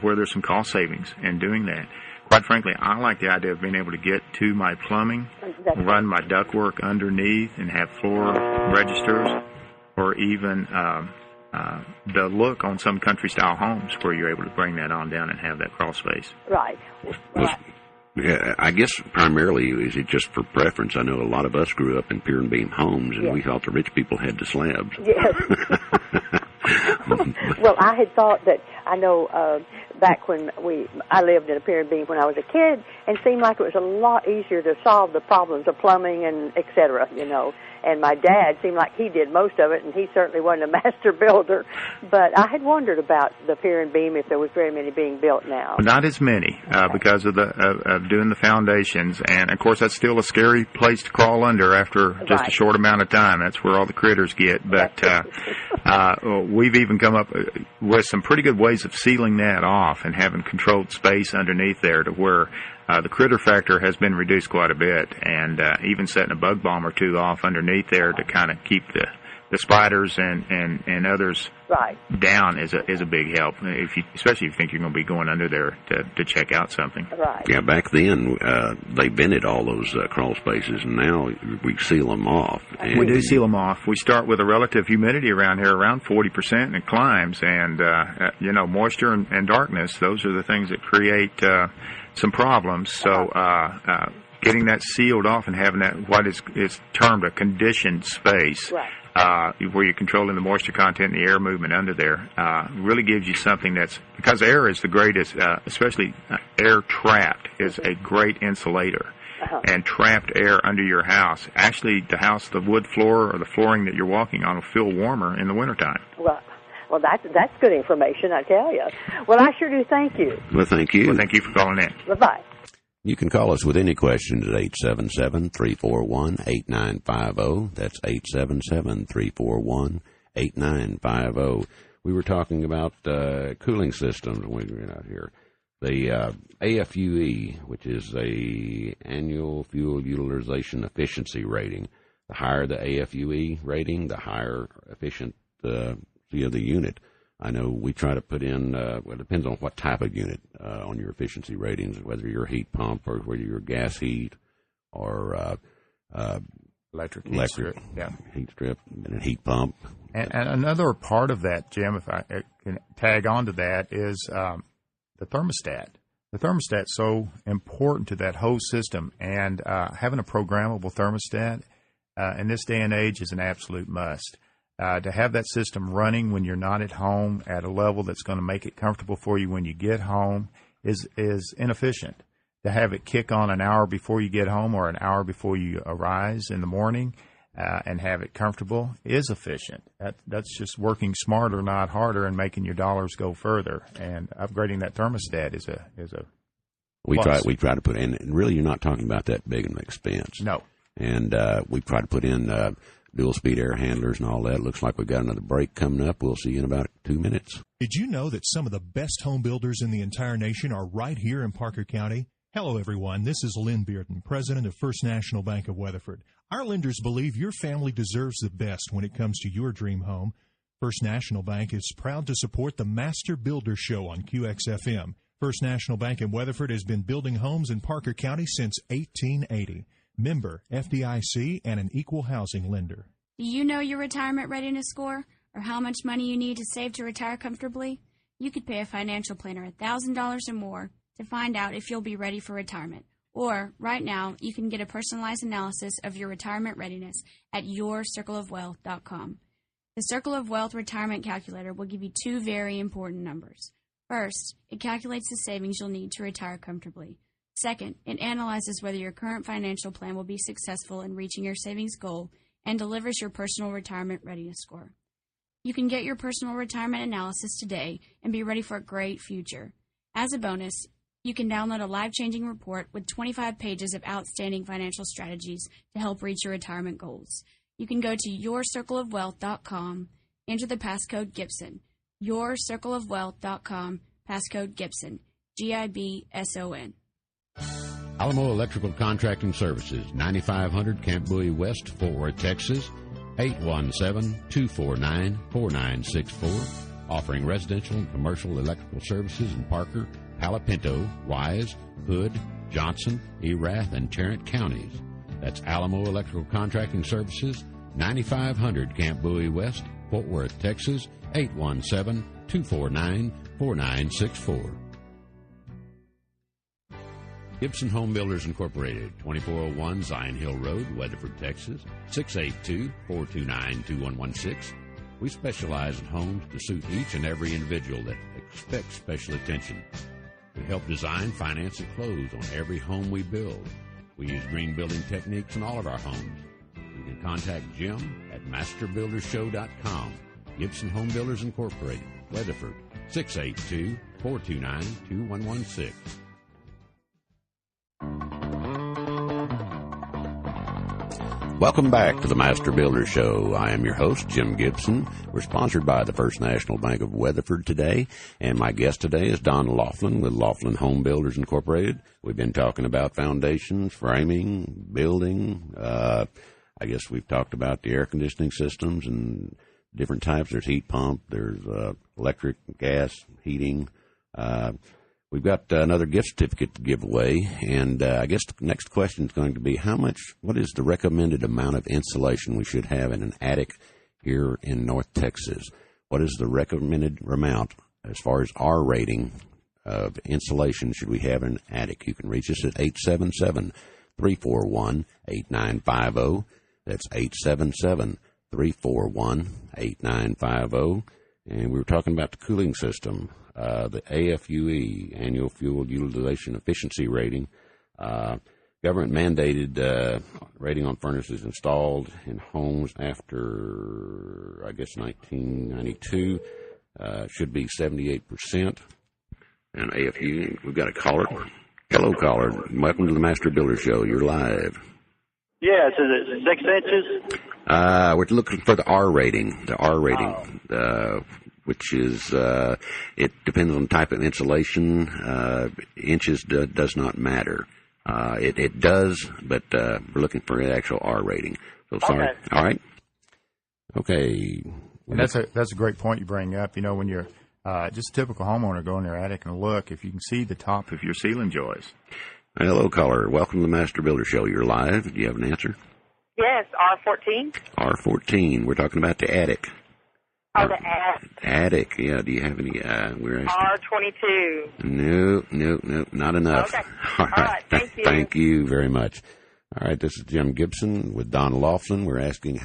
B: where there's some cost savings in doing that. Quite frankly, I like the idea of being able to get to my plumbing, run my ductwork underneath, and have floor registers, or even the look on some country-style homes where you're able to bring that on down and have that crawl space.
G: Right.
A: Yeah, I guess primarily is it just for preference. I know a lot of us grew up in pier and beam homes, and we thought the rich people had the slabs.
G: Yes. Well, I had thought that, I know back when I lived in a pier and beam when I was a kid, and it seemed like it was a lot easier to solve the problems of plumbing and et cetera, And my dad seemed like he did most of it, and he certainly wasn't a master builder. But I had wondered about the pier and beam, if there was very many being built now.
B: Not as many, because of of doing the foundations. And, of course, that's still a scary place to crawl under after just a short amount of time. That's where all the critters get. But we've even come up with some pretty good ways of sealing that off and having controlled space underneath there to where the critter factor has been reduced quite a bit, and even setting a bug bomb or two off underneath there to kind of keep spiders and others
G: Right.
B: down is a big help, especially if you think you're going to be going under there to check out something.
G: Right.
A: Yeah, back then they vented all those crawl spaces, and now we seal them off. And
B: We do seal them off. We start with a relative humidity around here around 40%, and it climbs. And moisture and darkness; those are the things that create some problems. So getting that sealed off and having that what is termed a conditioned space.
G: Right.
B: Where you're controlling the moisture content and the air movement under there, really gives you something that's, because air is the greatest, especially air trapped is a great insulator. And trapped air under your house, actually the wood floor or the flooring that you're walking on will feel warmer in the wintertime.
G: Well, that's good information, I tell you. Well, I sure do thank you.
A: Well, thank you.
B: Well, thank you for calling in.
G: Bye-bye.
A: You can call us with any questions at 877-341-8950. That's 877-341-8950. We were talking about cooling systems when we were out here. The AFUE, which is the Annual Fuel Utilization Efficiency Rating. The higher the AFUE rating, the higher efficient the unit. I know we try to put in, it depends on what type of unit on your efficiency ratings, whether you're a heat pump or whether you're gas heat or
B: Electric heat strip. Yeah.
A: Heat strip and a heat pump.
B: And another part of that, Jim, if I can tag on to that, is the thermostat. The thermostat's so important to that whole system, and having a programmable thermostat in this day and age is an absolute must. To have that system running when you're not at home at a level that's going to make it comfortable for you when you get home is inefficient. To have it kick on an hour before you get home or an hour before you arise in the morning and have it comfortable is efficient. That's just working smarter, not harder, and making your dollars go further. And upgrading that thermostat is a
A: we
B: plus.
A: try to put in, and really you're not talking about that big an expense.
B: No.
A: And we try to put in dual speed air handlers and all that. Looks like we've got another break coming up. We'll see you in about 2 minutes.
C: Did you know that some of the best home builders in the entire nation are right here in Parker County? Hello, everyone. This is Lynn Bearden, president of First National Bank of Weatherford. Our lenders believe your family deserves the best when it comes to your dream home. First National Bank is proud to support the Master Builder Show on QXFM. First National Bank in Weatherford has been building homes in Parker County since 1880. Member FDIC and an equal housing lender.
D: Do you know your retirement readiness score or how much money you need to save to retire comfortably? You could pay a financial planner $1,000 or more to find out if you'll be ready for retirement. Or, right now, you can get a personalized analysis of your retirement readiness at yourcircleofwealth.com. The Circle of Wealth Retirement Calculator will give you two very important numbers. First, it calculates the savings you'll need to retire comfortably. Second, it analyzes whether your current financial plan will be successful in reaching your savings goal and delivers your personal retirement readiness score. You can get your personal retirement analysis today and be ready for a great future. As a bonus, you can download a life-changing report with 25 pages of outstanding financial strategies to help reach your retirement goals. You can go to yourcircleofwealth.com, enter the passcode Gibson. Yourcircleofwealth.com, passcode Gibson, GIBSON.
A: Alamo Electrical Contracting Services, 9500 Camp Bowie West, Fort Worth, Texas, 817-249-4964, offering residential and commercial electrical services in Parker, Palo Pinto, Wise, Hood, Johnson, Erath, and Tarrant counties. That's Alamo Electrical Contracting Services, 9500 Camp Bowie West, Fort Worth, Texas, 817-249-4964. Gibson Homebuilders Incorporated, 2401 Zion Hill Road, Weatherford, Texas, 682-429-2116. We specialize in homes to suit each and every individual that expects special attention. We help design, finance, and close on every home we build. We use green building techniques in all of our homes. You can contact Jim at masterbuildershow.com. Gibson Homebuilders Incorporated, Weatherford, 682-429-2116. Welcome back to the Master Builder Show. I am your host, Jim Gibson. We're sponsored by the First National Bank of Weatherford today, and my guest today is Don Laughlin with Laughlin Home Builders Incorporated. We've been talking about foundations, framing, building, I guess we've talked about the air conditioning systems and different types. There's heat pump, there's electric, gas, heating. We've got another gift certificate to give away, and I guess the next question is going to be what is the recommended amount of insulation we should have in an attic here in North Texas? What is the recommended amount as far as our rating of insulation should we have in an attic? You can reach us at 877-341-8950. That's 877-341-8950. And we were talking about the cooling system, the AFUE, Annual Fuel Utilization Efficiency Rating. Government mandated rating on furnaces installed in homes after, I guess, 1992 should be 78%. And AFUE, we've got a caller. Hello, caller. Welcome to the Master Builder Show. You're live.
H: Yes, is it 6 inches?
A: We're looking for the R rating. The R rating, which is it depends on the type of insulation. Inches does not matter. It does, but we're looking for an actual R rating. So sorry.
H: Okay.
A: All right. Okay.
B: And that's a great point you bring up. You know, when you're just a typical homeowner, go in their attic and look, if you can see the top of your ceiling joists.
A: Hello, caller. Welcome to the Master Builder Show. You're live. Do you have an answer?
I: Yes, R14.
A: R14. We're talking about the attic.
I: Oh, the attic.
A: Attic. Yeah. Do you have any? We're asking.
I: R22.
A: No, not enough.
I: Okay.
A: All
I: right. Thank you.
A: Thank you very much. All right. This is Jim Gibson with Don Laughlin. We're asking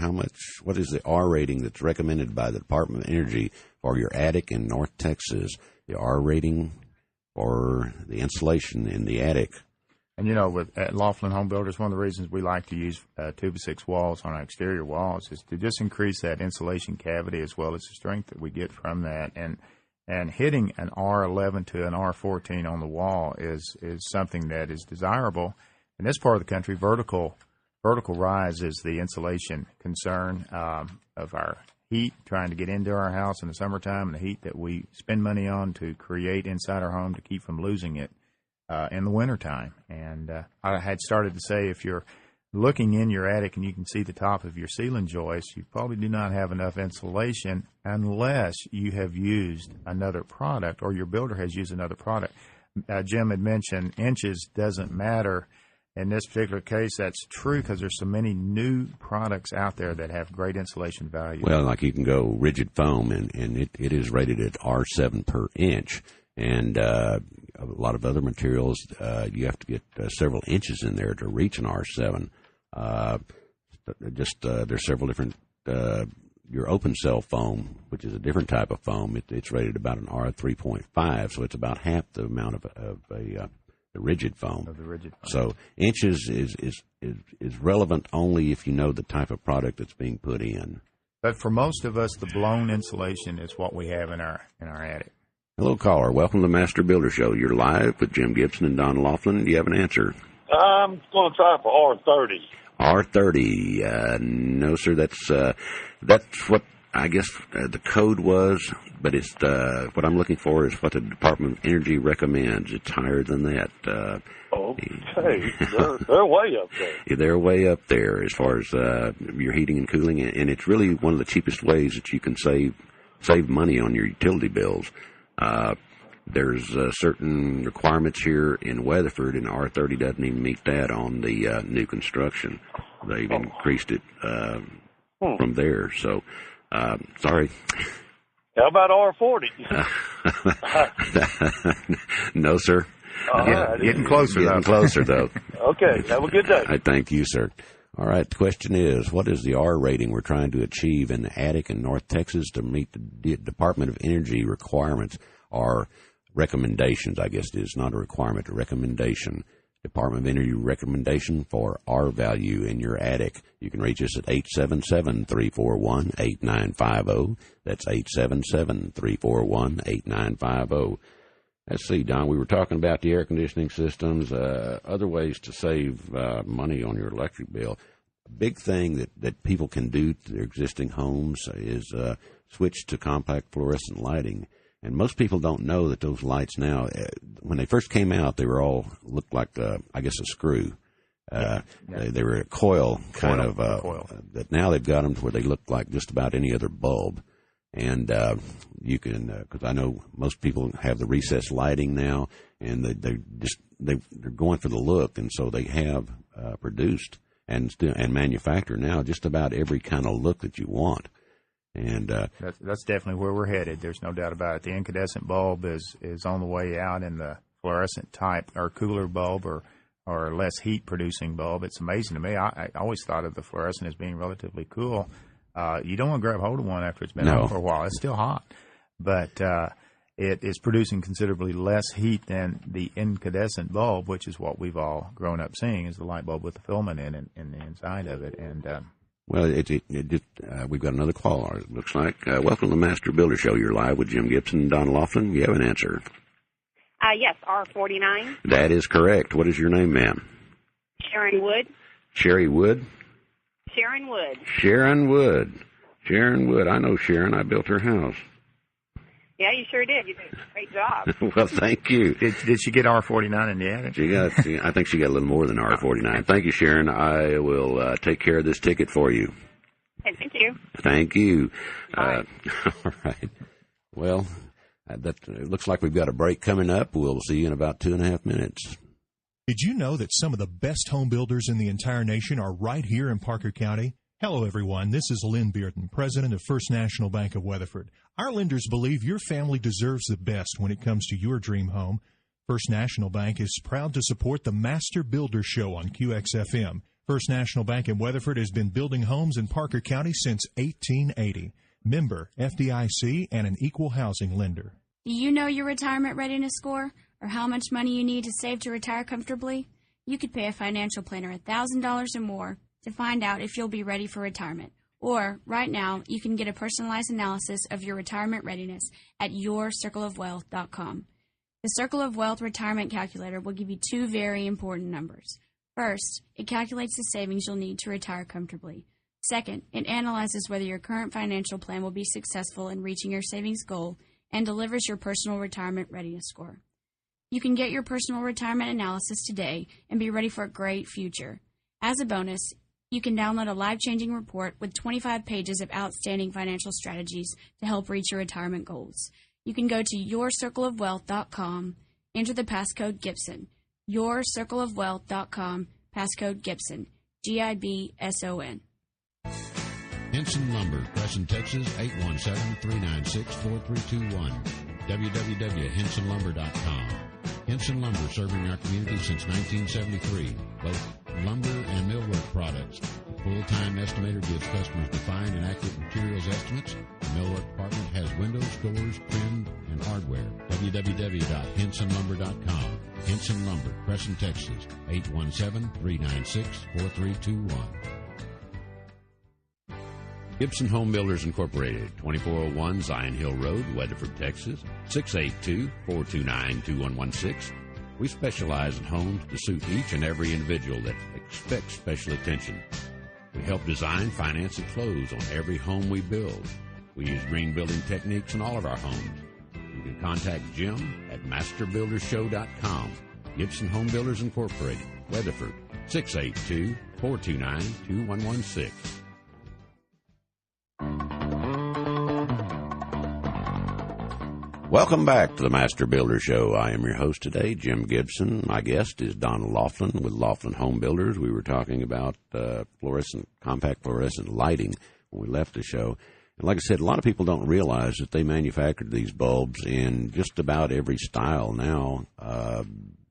A: what is the R rating that's recommended by the Department of Energy for your attic in North Texas? The R rating for the insulation in the attic.
B: And, you know, at Laughlin Homebuilders, one of the reasons we like to use 2x6 walls on our exterior walls is to just increase that insulation cavity as well as the strength that we get from that. And hitting an R11 to an R14 on the wall is something that is desirable. In this part of the country, vertical rise is the insulation concern of our heat, trying to get into our house in the summertime, and the heat that we spend money on to create inside our home to keep from losing it in the wintertime. And I had started to say, if you're looking in your attic and you can see the top of your ceiling joist, you probably do not have enough insulation unless you have used another product or your builder has used another product. Jim had mentioned inches doesn't matter. In this particular case, that's true because there's so many new products out there that have great insulation value.
A: Well, like you can go rigid foam, and it is rated at R7 per inch. And a lot of other materials, you have to get several inches in there to reach an R7. There's several different, your open cell foam, which is a different type of foam, it's rated about an R3.5, so it's about half the amount of the rigid foam.
B: Of the rigid foam.
A: So inches is relevant only if you know the type of product that's being put in.
B: But for most of us, the blown insulation is what we have in our attic.
A: Hello, caller. Welcome to the Master Builder Show. You're live with Jim Gibson and Don Laughlin. Do you have an answer?
H: I'm going to try for R30.
A: R30. No, sir. That's what I guess the code was, but it's what I'm looking for is what the Department of Energy recommends. It's higher than that.
H: Okay. They're way up there.
A: Yeah, they're way up there as far as your heating and cooling, and it's really one of the cheapest ways that you can save money on your utility bills. There's certain requirements here in Weatherford, and R30 doesn't even meet that on the new construction. They've increased it from there. So, sorry.
H: How about R40?
A: No, sir.
B: Getting closer,
A: though.
H: Okay. Have a good day.
A: I thank you, sir. All right. The question is, what is the R rating we're trying to achieve in the attic in North Texas to meet the Department of Energy requirements or recommendations? I guess it is not a requirement, a recommendation. Department of Energy recommendation for R value in your attic. You can reach us at 877-341-8950. That's 877-341-8950. Let's see, Don, we were talking about the air conditioning systems, other ways to save money on your electric bill. A big thing that people can do to their existing homes is switch to compact fluorescent lighting. And most people don't know that those lights now, when they first came out, they were all looked like, I guess, a screw. They were a coil kind of
B: coil.
A: that now they've got them to where they look like just about any other bulb. And you can, because I know most people have the recessed lighting now, and they're going for the look, and so they have produced and manufacture now just about every kind of look that you want. And
B: that's definitely where we're headed. There's no doubt about it. The incandescent bulb is on the way out, and the fluorescent type or cooler bulb or less heat producing bulb. It's amazing to me. I always thought of the fluorescent as being relatively cool. You don't want to grab hold of one after it's been on for a while. It's still hot, but it is producing considerably less heat than the incandescent bulb, which is what we've all grown up seeing, is the light bulb with the filament in the inside of it. And
A: well, we've got another caller, it looks like. Welcome to the Master Builder Show. You're live with Jim Gibson and Don Laughlin. You have an answer.
I: Yes, R49.
A: That is correct. What is your name, ma'am?
I: Sharon Wood.
A: Sherry Wood?
I: Sharon Wood.
A: Sharon Wood. Sharon Wood. I know Sharon. I built her house.
I: Yeah, you sure did. You did a great job.
A: Well, thank you.
B: Did she get R49 in the attic?
A: I think she got a little more than R49. Thank you, Sharon. I will take care of this ticket for you.
I: Okay, thank you.
A: Thank you.
I: Bye.
A: All right. Well, it looks like we've got a break coming up. We'll see you in about 2.5 minutes.
C: Did you know that some of the best home builders in the entire nation are right here in Parker County? Hello, everyone. This is Lynn Bearden, president of First National Bank of Weatherford. Our lenders believe your family deserves the best when it comes to your dream home. First National Bank is proud to support the Master Builder Show on QXFM. First National Bank in Weatherford has been building homes in Parker County since 1880. Member FDIC and an equal housing lender.
D: Do you know your retirement readiness score, or how much money you need to save to retire comfortably? You could pay a financial planner $1,000 or more to find out if you'll be ready for retirement. Or, right now, you can get a personalized analysis of your retirement readiness at yourcircleofwealth.com. The Circle of Wealth Retirement Calculator will give you two very important numbers. First, it calculates the savings you'll need to retire comfortably. Second, it analyzes whether your current financial plan will be successful in reaching your savings goal and delivers your personal retirement readiness score. You can get your personal retirement analysis today and be ready for a great future. As a bonus, you can download a life-changing report with 25 pages of outstanding financial strategies to help reach your retirement goals. You can go to yourcircleofwealth.com, enter the passcode Gibson. Yourcircleofwealth.com, passcode Gibson, GIBSON.
J: Henson Lumber, Crescent, Texas, 817-396-4321. www.hensonlumber.com. Henson Lumber, serving our community since 1973. Both lumber and millwork products. The full-time estimator gives customers defined and accurate materials estimates. The millwork department has windows, doors, trim, and hardware. www.hensonlumber.com. Henson Lumber, Crescent, Texas, 817-396-4321.
A: Gibson Homebuilders Incorporated, 2401 Zion Hill Road, Weatherford, Texas, 682-429-2116. We specialize in homes to suit each and every individual that expects special attention. We help design, finance, and close on every home we build. We use green building techniques in all of our homes. You can contact Jim at masterbuildershow.com. Gibson Homebuilders Incorporated, Weatherford, 682-429-2116. Welcome back to the Master Builder Show. I am your host today, Jim Gibson. My guest is Don Laughlin with Laughlin Home Builders. We were talking about compact fluorescent lighting when we left the show. And like I said, a lot of people don't realize that they manufactured these bulbs in just about every style now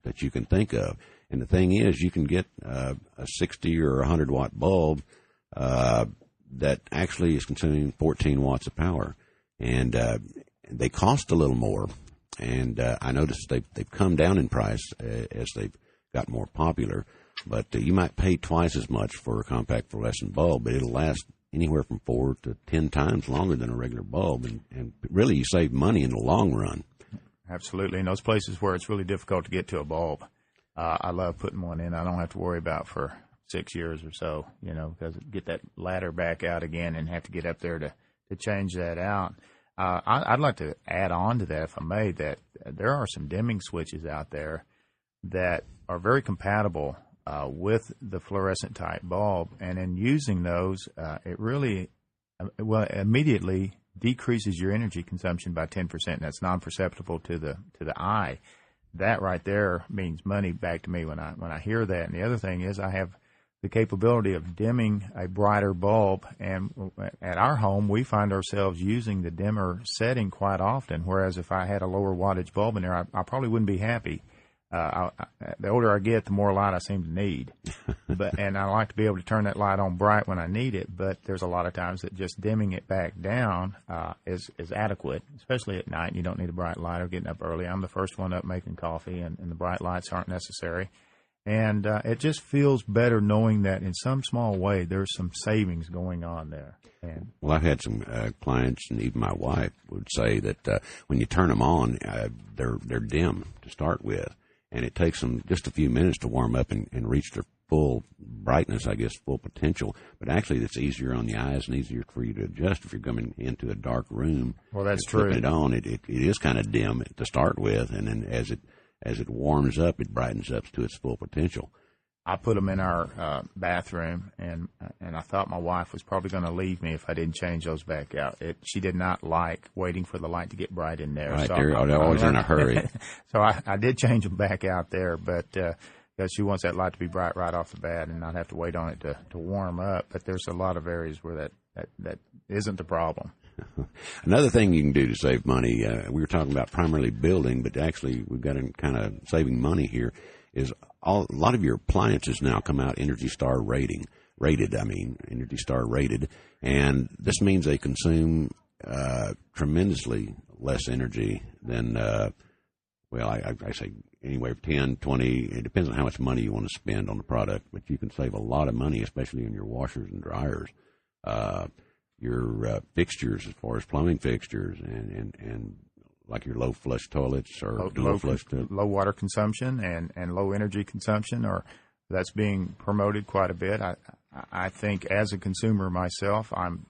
A: that you can think of. And the thing is, you can get a 60 or 100 watt bulb that actually is consuming 14 watts of power. And they cost a little more, and I noticed they've come down in price as they've got more popular. But you might pay twice as much for a compact fluorescent bulb, but it'll last anywhere from 4 to 10 times longer than a regular bulb, and really you save money in the long run.
B: Absolutely. In those places where it's really difficult to get to a bulb, I love putting one in. I don't have to worry about for 6 years or so, because get that ladder back out again and have to get up there to change that out. I'd like to add on to that, if I may, that there are some dimming switches out there that are very compatible with the fluorescent type bulb, and in using those, it really immediately decreases your energy consumption by 10%. That's non-perceptible to the eye. That right there means money back to me when I hear that. And the other thing is I have the capability of dimming a brighter bulb, and at our home we find ourselves using the dimmer setting quite often, whereas if I had a lower wattage bulb in there, I probably wouldn't be happy. The older I get, the more light I seem to need. And I like to be able to turn that light on bright when I need it, but there's a lot of times that just dimming it back down is adequate, especially at night. You don't need a bright light or getting up early. I'm the first one up making coffee, and the bright lights aren't necessary. And it just feels better knowing that in some small way there's some savings going on there.
A: Well, I've had some clients, and even my wife would say that when you turn them on, they're dim to start with. And it takes them just a few minutes to warm up and reach their full brightness, I guess, full potential. But actually, it's easier on the eyes and easier for you to adjust if you're coming into a dark room.
B: Well, that's true.
A: Flipping it on, it is kind of dim to start with, and then as it warms up, it brightens up to its full potential.
B: I put them in our bathroom, and I thought my wife was probably going to leave me if I didn't change those back out. She did not like waiting for the light to get bright in there.
A: Right,
B: so
A: they're always in a hurry.
B: So I did change them back out there, but because she wants that light to be bright right off the bat and not have to wait on it to warm up. But there's a lot of areas where that isn't the problem.
A: Another thing you can do to save money, we were talking about primarily building, but actually we've got in kind of saving money here, is a lot of your appliances now come out Energy Star rated, Energy Star rated, and this means they consume tremendously less energy than, I say anywhere 10, 20, it depends on how much money you want to spend on the product, but you can save a lot of money, especially on your washers and dryers. Your fixtures, as far as plumbing fixtures and like your low flush toilets or
B: low water consumption and low energy consumption, or that's being promoted quite a bit. I think as a consumer myself, I'm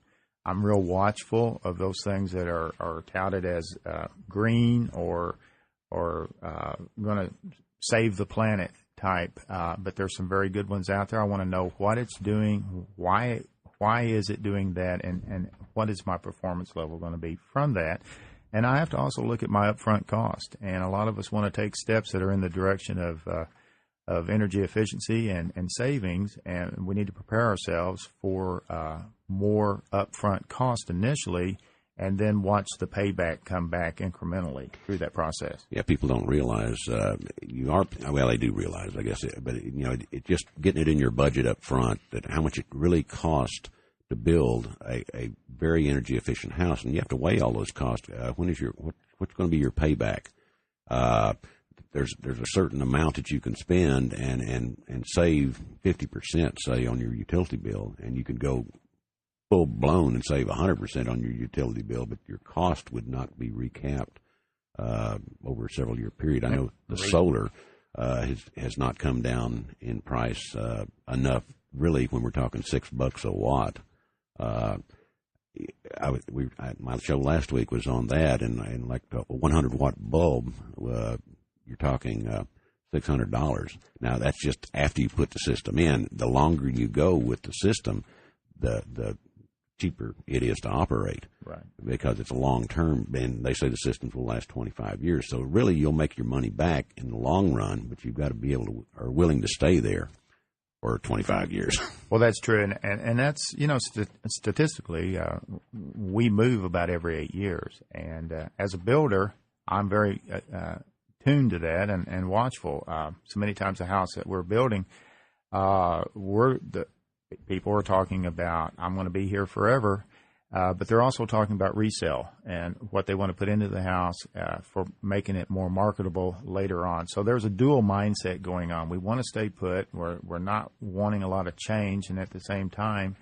B: real watchful of those things that are touted as green or going to save the planet type. But there's some very good ones out there. I want to know what it's doing, why is it doing that, and what is my performance level going to be from that. And I have to also look at my upfront cost. And a lot of us want to take steps that are in the direction of energy efficiency and savings, and we need to prepare ourselves for more upfront cost initially, and then watch the payback come back incrementally through that process.
A: Yeah, people don't realize they do realize, I guess, but it just getting it in your budget up front, that how much it really costs to build a very energy efficient house, and you have to weigh all those costs. What's going to be your payback? There's a certain amount that you can spend and save 50%, say, on your utility bill, and you could go full blown and save 100% on your utility bill, but your cost would not be recapped over a several year period. I know the solar has not come down in price enough, really, when we're talking $6 a watt. My show last week was on that, and like a 100-watt bulb, you're talking $600. Now, that's just after you put the system in. The longer you go with the system, the cheaper it is to operate,
B: right?
A: Because it's a long term, and they say the systems will last 25 years. So really, you'll make your money back in the long run, but you've got to be able to or willing to stay there for 25 years.
B: Well, that's true, and that's statistically, we move about every 8 years, and as a builder, I'm very tuned to that and watchful. So many times the house that we're building, people are talking about, I'm going to be here forever, but they're also talking about resale and what they want to put into the house for making it more marketable later on. So there's a dual mindset going on. We want to stay put. We're not wanting a lot of change, and at the same time,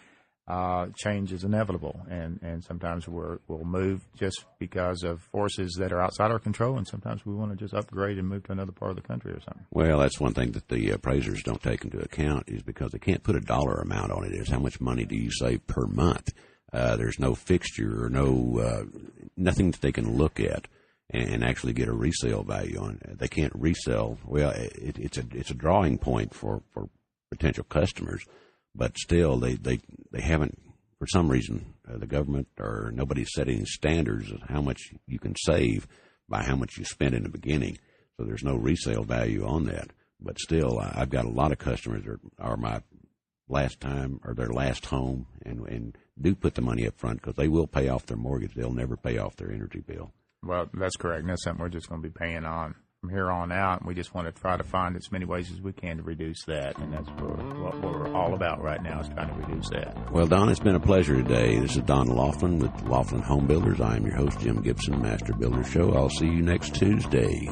B: change is inevitable. And sometimes we'll move just because of forces that are outside our control, and sometimes we want to just upgrade and move to another part of the country or something.
A: Well, that's one thing that the appraisers don't take into account, is because they can't put a dollar amount on it. Is how much money do you save per month? There's no fixture or nothing that they can look at and actually get a resale value on. They can't resell. Well, it's a drawing point for potential customers, but still they haven't, for some reason, the government or nobody's setting standards of how much you can save by how much you spend in the beginning. So there's no resale value on that. But still, I've got a lot of customers that are my last time or their last home and do put the money up front because they will pay off their mortgage. They'll never pay off their energy bill.
B: Well, that's correct. And that's something we're just going to be paying on from here on out. And we just want to try to find as many ways as we can to reduce that. And that's what we're all about right now, is trying to reduce that.
A: Well, Don, it's been a pleasure today. This is Don Laughlin with Laughlin Homebuilders. I am your host, Jim Gibson, Master Builder Show. I'll see you next Tuesday.